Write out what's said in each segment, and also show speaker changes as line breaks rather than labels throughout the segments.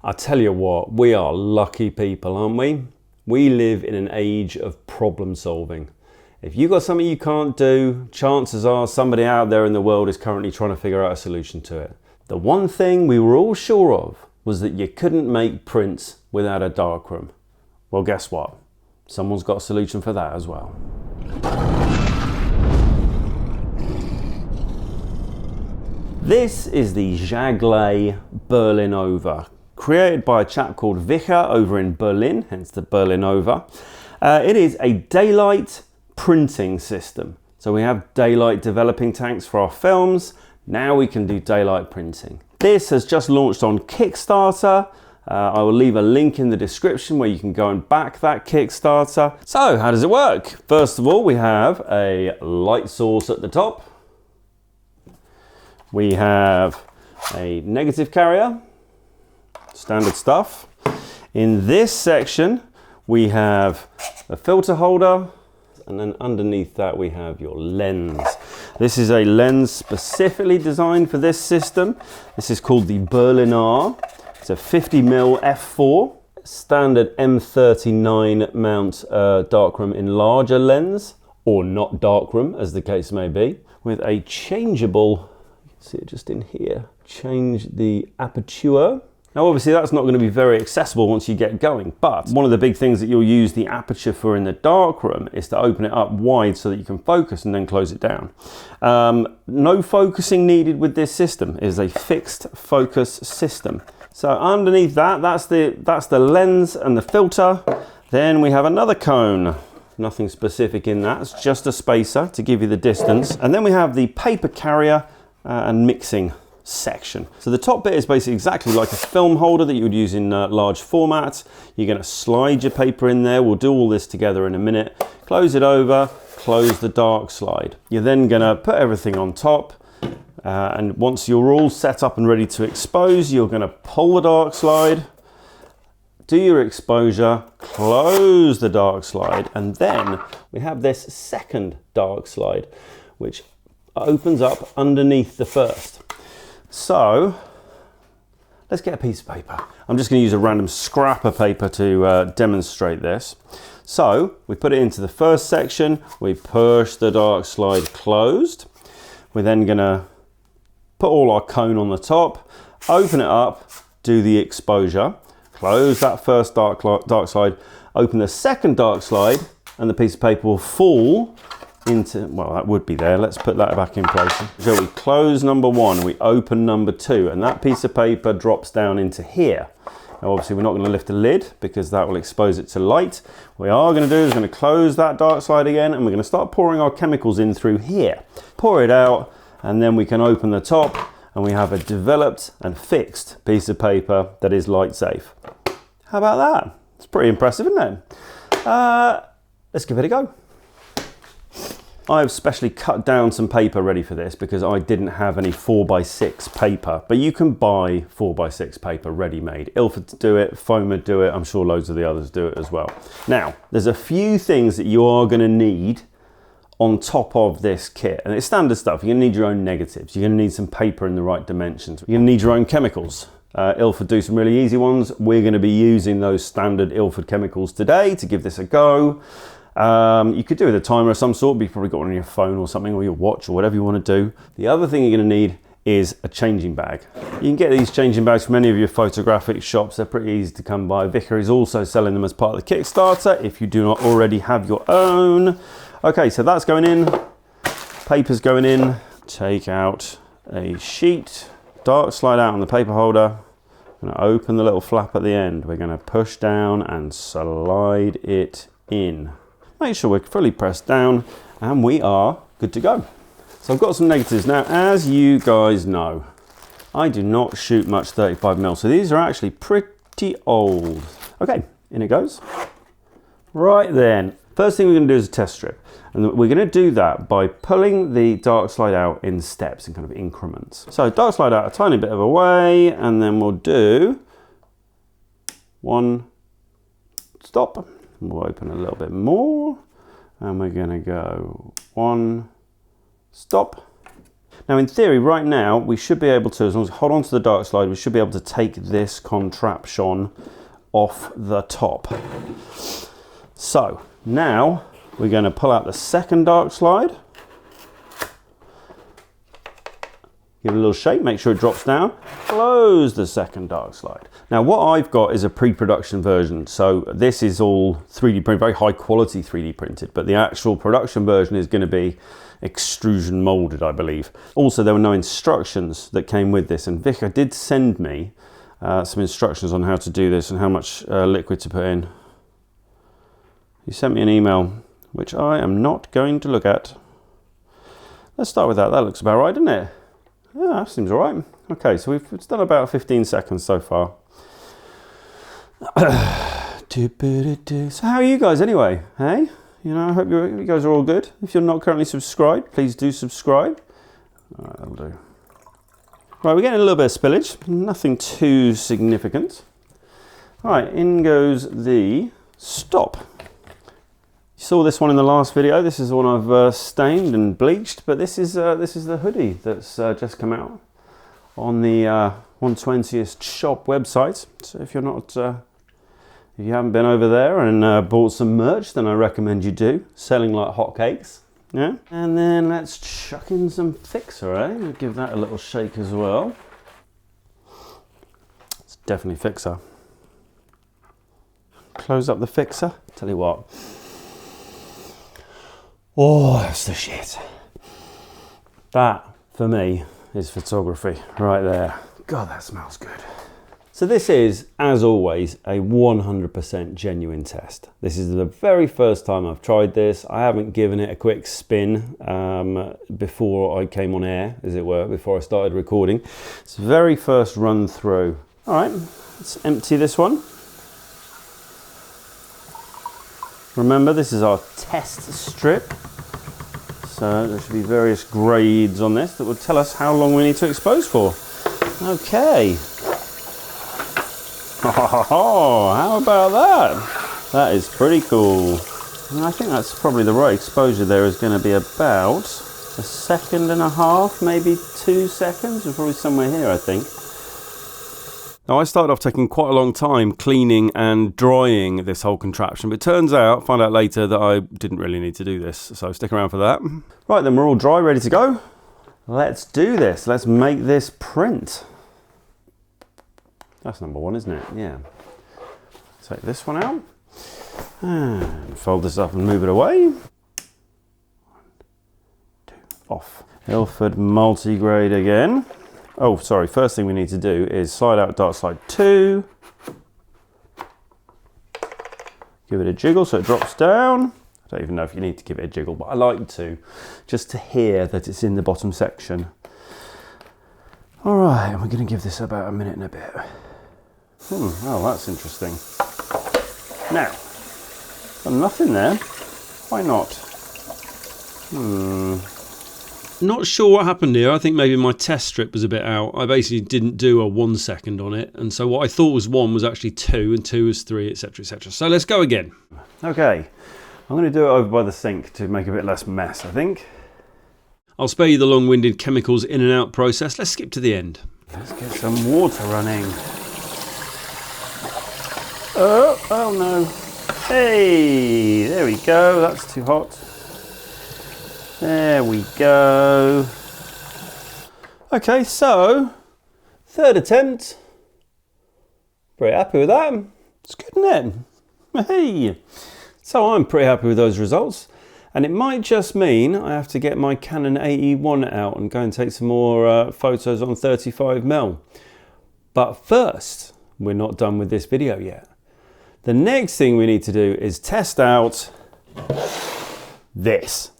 I tell you what, we are lucky people, aren't we? We live in an age of problem solving. If you've got something you can't do, chances are somebody out there in the world is currently trying to figure out a solution to it. The one thing we were all sure of was that you couldn't make prints without a darkroom. Well, guess what? Someone's got a solution for that as well. This is the Jaggle Berlinova, created by a chap called Vicha over in Berlin, hence the Berlinova. It is a daylight printing system. So we have daylight developing tanks for our films. Now we can do daylight printing. This has just launched on Kickstarter. I will leave a link in the description where you can go and back that Kickstarter. So how does it work? First of all, we have a light source at the top. We have a negative carrier, standard stuff. In this section, we have a filter holder, and then underneath that we have your lens. This is a lens specifically designed for this system. This is called the Berliner. It's a 50mm f4, standard M39 mount darkroom enlarger lens, or not darkroom as the case may be, with a changeable, see it just in here, change the aperture. Now obviously that's not going to be very accessible once you get going, but one of the big things that you'll use the aperture for in the darkroom is to open it up wide so that you can focus and then close it down. No focusing needed with this system. It is a fixed focus system. So underneath that, that's the lens and the filter. Then we have another cone. Nothing specific in that, it's just a spacer to give you the distance. And then we have the paper carrier and mixing section. So the top bit is basically exactly like a film holder that you would use in large formats. You're going to slide your paper in there. We'll do all this together in a minute. Close it over, close the dark slide. You're then going to put everything on top. And once you're all set up and ready to expose, you're going to pull the dark slide, do your exposure, close the dark slide, and then we have this second dark slide, which opens up underneath the first. So let's get a piece of paper. I'm just going to use a random scrap of paper to demonstrate this. So we put it into the first section, we push the dark slide closed. We're then going to put all our cone on the top, open it up, do the exposure, close that first dark slide, open the second dark slide, and the piece of paper will fall into, well, that would be there. Let's put that back in place. So we close number one, we open number two, and that piece of paper drops down into here. Now obviously we're not going to lift the lid because that will expose it to light. What we are going to do is going to close that dark slide again, and we're going to start pouring our chemicals in through here. Pour it out, and then we can open the top, and we have a developed and fixed piece of paper that is light safe. How about that? It's pretty impressive, isn't it? Let's give it a go. I've specially cut down some paper ready for this because I didn't have any 4x6 paper, but you can buy 4x6 paper ready-made. Ilford do it, Foamer do it, I'm sure loads of the others do it as well. Now, there's a few things that you are going to need on top of this kit, and it's standard stuff. You're going to need your own negatives, you're going to need some paper in the right dimensions, you're going to need your own chemicals. Ilford do some really easy ones. We're going to be using those standard Ilford chemicals today to give this a go. You could do it with a timer of some sort, but you've probably got one on your phone or something, or your watch, or whatever you want to do. The other thing you're going to need is a changing bag. You can get these changing bags from any of your photographic shops. They're pretty easy to come by. Vicar is also selling them as part of the Kickstarter if you do not already have your own. Okay, so that's going in. Paper's going in. Take out a sheet. Dark slide out on the paper holder. I'm going to open the little flap at the end. We're going to push down and slide it in. Make sure we're fully pressed down, and we are good to go. So I've got some negatives. Now, as you guys know, I do not shoot much 35mm, so these are actually pretty old. Okay, in it goes. Right then, first thing we're going to do is a test strip. And we're going to do that by pulling the dark slide out in steps and kind of increments. So dark slide out a tiny bit of a way, and then we'll do one, stop. We'll open a little bit more, and we're going to go one, stop. Now in theory, right now, we should be able to, as long as we hold on to the dark slide, we should be able to take this contraption off the top. So now we're going to pull out the second dark slide. Give it a little shake, make sure it drops down. Close the second dark slide. Now what I've got is a pre-production version. So this is all 3D printed, very high quality 3D printed, but the actual production version is going to be extrusion molded, I believe. Also, there were no instructions that came with this, and Vicar did send me some instructions on how to do this and how much liquid to put in. He sent me an email, which I am not going to look at. Let's start with that. That looks about right, doesn't it? Yeah, that seems all right. Okay, so we've done about 15 seconds so far. So how are you guys anyway? Hey? You know, I hope you guys are all good. If you're not currently subscribed, please do subscribe. All right, that'll do. Right, we're getting a little bit of spillage. Nothing too significant. All right, in goes the stop. You saw this one in the last video. This is the one I've stained and bleached, but this is the hoodie that's just come out on the 120th shop website. So if you're not, if you haven't been over there and bought some merch, then I recommend you do. Selling like hotcakes. Yeah. And then let's chuck in some fixer, eh? We'll give that a little shake as well. It's definitely fixer. Close up the fixer. Tell you what. Oh, that's the shit. That, for me, is photography right there. God, that smells good. So this is, as always, a 100% genuine test. This is the very first time I've tried this. I haven't given it a quick spin before I came on air, as it were, before I started recording. It's the very first run through. All right, let's empty this one. Remember, this is our test strip. So there should be various grades on this that will tell us how long we need to expose for. Okay. Oh, how about that? That is pretty cool. And I think that's probably the right exposure there is going to be about 1.5 seconds, maybe 2 seconds. We're probably somewhere here, I think. Now I started off taking quite a long time cleaning and drying this whole contraption, but it turns out, find out later, that I didn't really need to do this, so stick around for that. Right, then we're all dry, ready to go. Let's do this. Let's make this print. That's number one, isn't it? Yeah. Take this one out. And fold this up and move it away. 1, 2, off. Ilford multi-grade again. Oh, sorry, first thing we need to do is slide out dark slide 2. Give it a jiggle so it drops down. I don't even know if you need to give it a jiggle, but I like to, just to hear that it's in the bottom section. All right, and we're going to give this about 1 minute and a bit. Oh, that's interesting. Now, got nothing there. Why not? Not sure what happened here. I think maybe my test strip was a bit out. I basically didn't do a 1 second on it. And so what I thought was 1 was actually 2, and 2 was 3, etc, etc. So let's go again. Okay, I'm going to do it over by the sink to make a bit less mess, I think. I'll spare you the long-winded chemicals in and out process. Let's skip to the end. Let's get some water running. Oh no. Hey, there we go. That's too hot. There we go. Okay, so third attempt. Pretty happy with that. It's good, isn't it? Hey. So I'm pretty happy with those results. And it might just mean I have to get my Canon AE1 out and go and take some more photos on 35mm. But first, we're not done with this video yet. The next thing we need to do is test out this.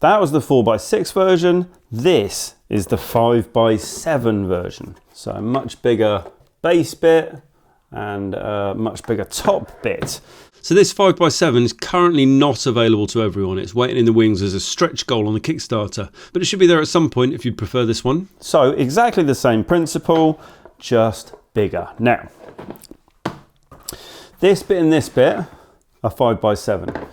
That was the 4x6 version. This is the 5x7 version. So a much bigger base bit and a much bigger top bit. So this 5x7 is currently not available to everyone. It's waiting in the wings as a stretch goal on the Kickstarter, but it should be there at some point if you'd prefer this one. So exactly the same principle, just bigger. Now, this bit and this bit are 5x7.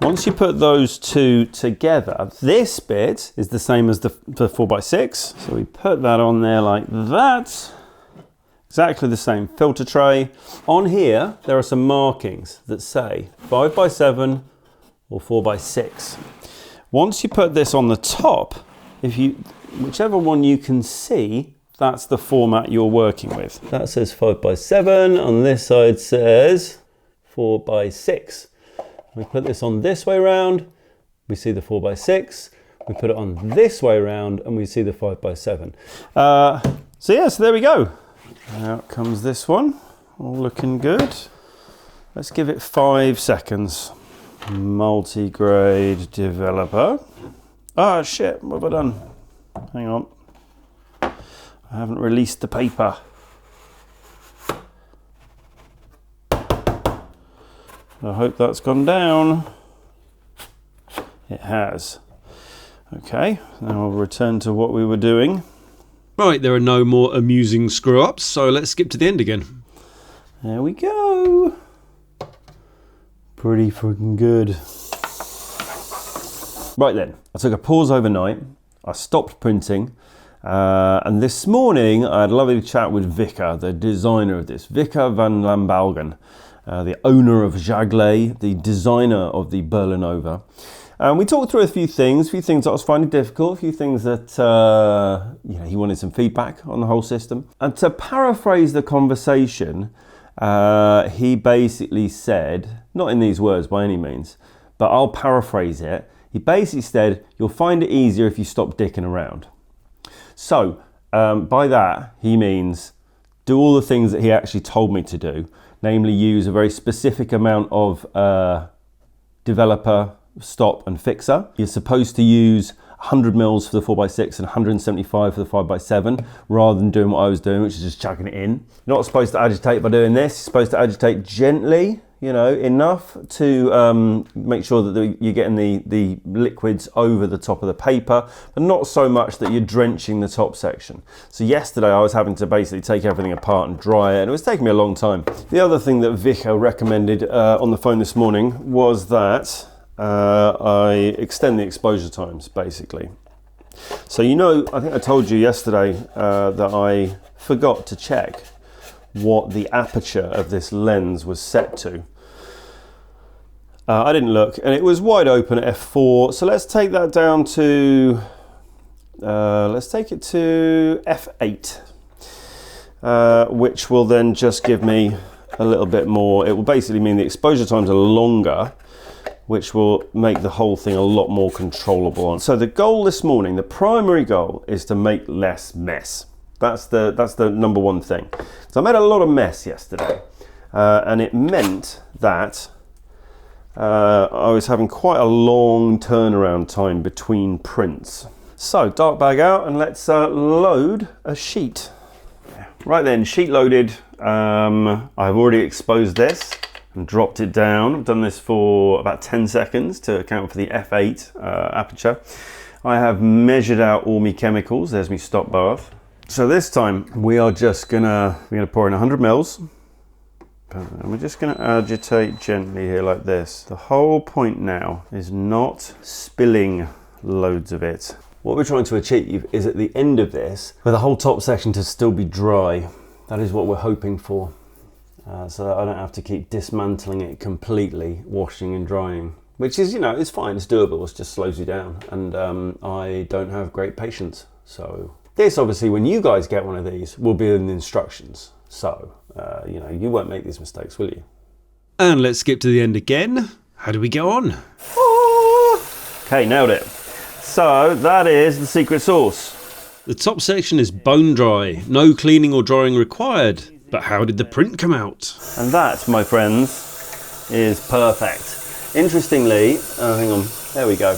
Once you put those two together, this bit is the same as the 4x6. So we put that on there like that. Exactly the same filter tray. On here, there are some markings that say 5x7 or 4x6. Once you put this on the top, whichever one you can see, that's the format you're working with. That says 5x7, on this side says 4x6. We put this on this way round, we see the 4x6. We put it on this way round and we see the 5x7. So there we go. Out comes this one, all looking good. Let's give it 5 seconds. Multi-grade developer. Ah, shit, what have I done? Hang on. I haven't released the paper. I hope that's gone down. It has. Okay, now we'll return to what we were doing.
Right, there are no more amusing screw-ups, so let's skip to the end again.
There we go. Pretty freaking good. Right then, I took a pause overnight. I stopped printing. And this morning, I had a lovely chat with Vicar, the designer of this. Vicar van Lambalgen, the owner of Jaggle, the designer of the Berlinova. And we talked through a few things that I was finding difficult, a few things that he wanted some feedback on the whole system. And to paraphrase the conversation, he basically said, not in these words by any means, but I'll paraphrase it. He basically said, you'll find it easier if you stop dicking around. So by that, he means do all the things that he actually told me to do, namely use a very specific amount of developer, stop and fixer. You're supposed to use 100 mils for the 4x6 and 175 for the 5x7 rather than doing what I was doing, which is just chucking it in. You're not supposed to agitate by doing this. You're supposed to agitate gently, enough to make sure that you're getting the liquids over the top of the paper, but not so much that you're drenching the top section. So yesterday I was having to basically take everything apart and dry it, and it was taking me a long time. The other thing that Vicar recommended on the phone this morning was that I extend the exposure times, basically. So I think I told you yesterday that I forgot to check what the aperture of this lens was set to. I didn't look, and it was wide open at f4. So let's take that down to, let's take it to f8, which will then just give me a little bit more. It will basically mean the exposure times are longer, which will make the whole thing a lot more controllable. So the goal this morning, the primary goal, is to make less mess. That's the number one thing. So I made a lot of mess yesterday, and it meant that I was having quite a long turnaround time between prints. So dark bag out, and let's load a sheet. Right then, sheet loaded. I've already exposed this and dropped it down. I've done this for about 10 seconds to account for the f8 aperture. I have measured out all my chemicals. There's my stop bath. So this time we are just we're gonna pour in 100 mils. And we're just gonna agitate gently here like this. The whole point now is not spilling loads of it. What we're trying to achieve is at the end of this, for the whole top section to still be dry. That is what we're hoping for. So that I don't have to keep dismantling it completely, washing and drying. Which is, it's fine, it's doable, it just slows you down. And I don't have great patience. So this, obviously, when you guys get one of these, will be in the instructions. So, you won't make these mistakes, will you?
And let's skip to the end again. How do we go on?
Okay, nailed it. So that is the secret sauce.
The top section is bone dry, no cleaning or drying required. But how did the print come out?
And that, my friends, is perfect. Interestingly, hang on, there we go.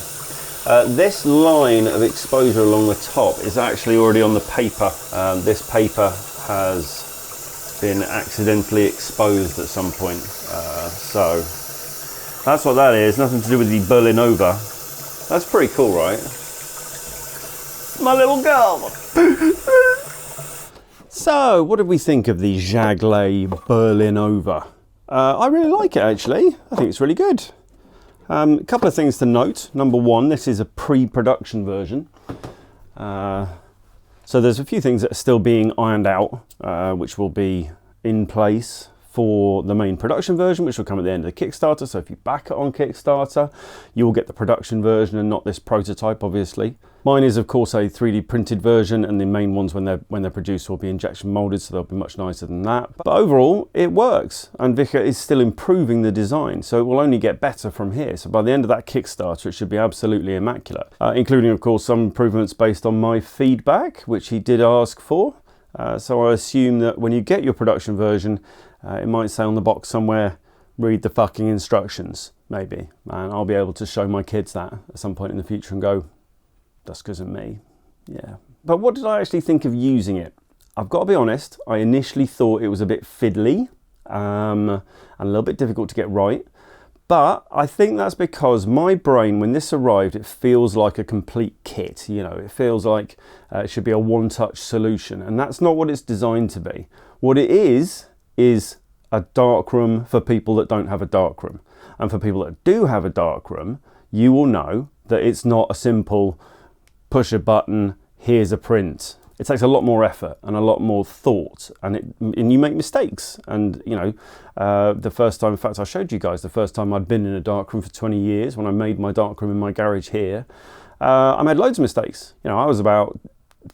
This line of exposure along the top is actually already on the paper. This paper has been accidentally exposed at some point. So that's what that is, nothing to do with the Berlinova. That's pretty cool, right? My little girl. So, what did we think of the Jaggle Berlinova? I really like it, actually. I think it's really good. A couple of things to note. Number one, this is a pre-production version. So there's a few things that are still being ironed out, which will be in place for the main production version, which will come at the end of the Kickstarter. So if you back it on Kickstarter, you will get the production version and not this prototype, obviously. Mine is, of course, a 3D printed version, and the main ones when they're produced will be injection molded, so they'll be much nicer than that. But overall, it works, and Vicar is still improving the design, so it will only get better from here. So by the end of that Kickstarter, it should be absolutely immaculate, including, of course, some improvements based on my feedback, which he did ask for. So I assume that when you get your production version, it might say on the box somewhere, read the fucking instructions, maybe. And I'll be able to show my kids that at some point in the future and go, that's because of me. Yeah. But what did I actually think of using it? I've got to be honest, I initially thought it was a bit fiddly and a little bit difficult to get right. But I think that's because my brain, when this arrived, it feels like a complete kit. You know, it feels like it should be a one-touch solution, and that's not what it's designed to be. What it is a darkroom for people that don't have a darkroom. And for people that do have a darkroom, you will know that it's not a simple push a button, here's a print. It takes a lot more effort and a lot more thought, and you make mistakes. And you know, the first time, in fact, I showed you guys the first time I'd been in a darkroom for 20 years when I made my darkroom in my garage here. I made loads of mistakes. You know, I was about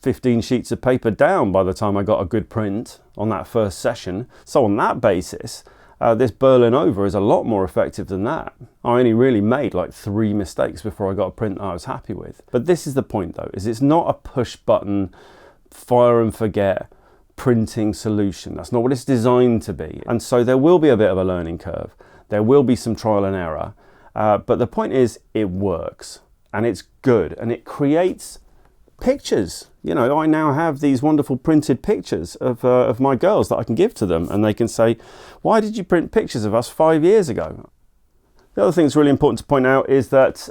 15 sheets of paper down by the time I got a good print on that first session. So on that basis, this Berlinova is a lot more effective than that. I only really made like 3 mistakes before I got a print that I was happy with. But this is the point though, is it's not a push button, fire and forget printing solution. That's not what it's designed to be. And so there will be a bit of a learning curve. There will be some trial and error. But the point is, it works and it's good and it creates pictures. You know, I now have these wonderful printed pictures of my girls that I can give to them, and they can say, why did you print pictures of us 5 years ago? The other thing that's really important to point out is that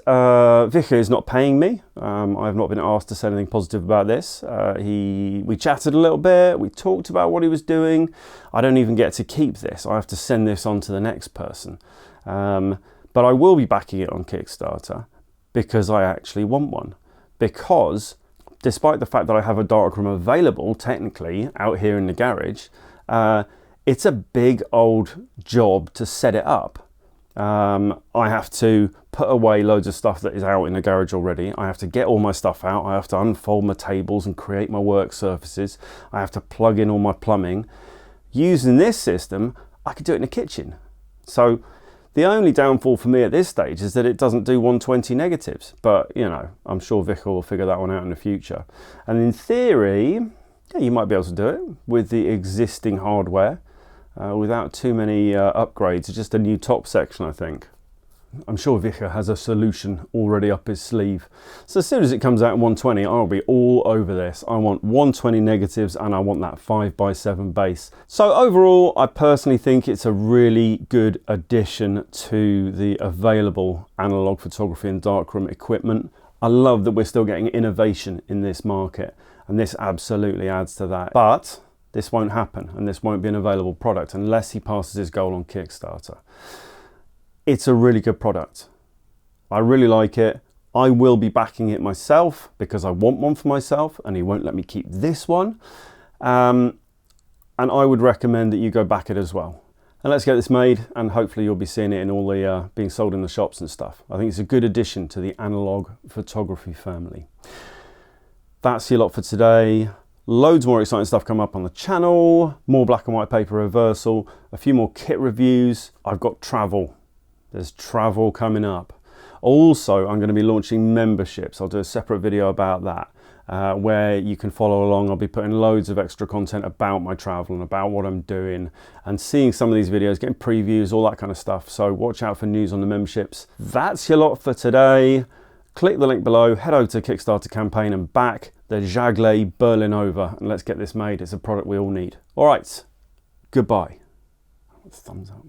Vicar is not paying me. I have not been asked to say anything positive about this. We chatted a little bit, we talked about what he was doing. I don't even get to keep this. I have to send this on to the next person. But I will be backing it on Kickstarter because I actually want one. Because despite the fact that I have a darkroom available, technically, out here in the garage, it's a big old job to set it up. I have to put away loads of stuff that is out in the garage already. I have to get all my stuff out. I have to unfold my tables and create my work surfaces. I have to plug in all my plumbing. Using this system, I could do it in the kitchen. So the only downfall for me at this stage is that it doesn't do 120 negatives. But, you know, I'm sure Vicar will figure that one out in the future. And in theory, yeah, you might be able to do it with the existing hardware. Without too many upgrades, just a new top section, I think. I'm sure Vicar has a solution already up his sleeve. So as soon as it comes out in 120, I'll be all over this. I want 120 negatives and I want that 5x7 base. So overall, I personally think it's a really good addition to the available analog photography and darkroom equipment. I love that we're still getting innovation in this market, and this absolutely adds to that. But this won't happen, and this won't be an available product unless he passes his goal on Kickstarter. It's a really good product. I really like it. I will be backing it myself because I want one for myself, and he won't let me keep this one. And I would recommend that you go back it as well. And let's get this made, and hopefully you'll be seeing it in all the being sold in the shops and stuff. I think it's a good addition to the analog photography family. That's your lot for today. Loads more exciting stuff coming up on the channel, more black and white paper reversal, a few more kit reviews. I've got travel. There's travel coming up. Also, I'm going to be launching memberships. I'll do a separate video about that, where you can follow along. I'll be putting loads of extra content about my travel and about what I'm doing, and seeing some of these videos, getting previews, all that kind of stuff. So watch out for news on the memberships. That's your lot for today. Click the link below, head over to Kickstarter campaign and back the Jaggle Berlinova, and let's get this made. It's a product we all need. All right, goodbye. Thumbs up.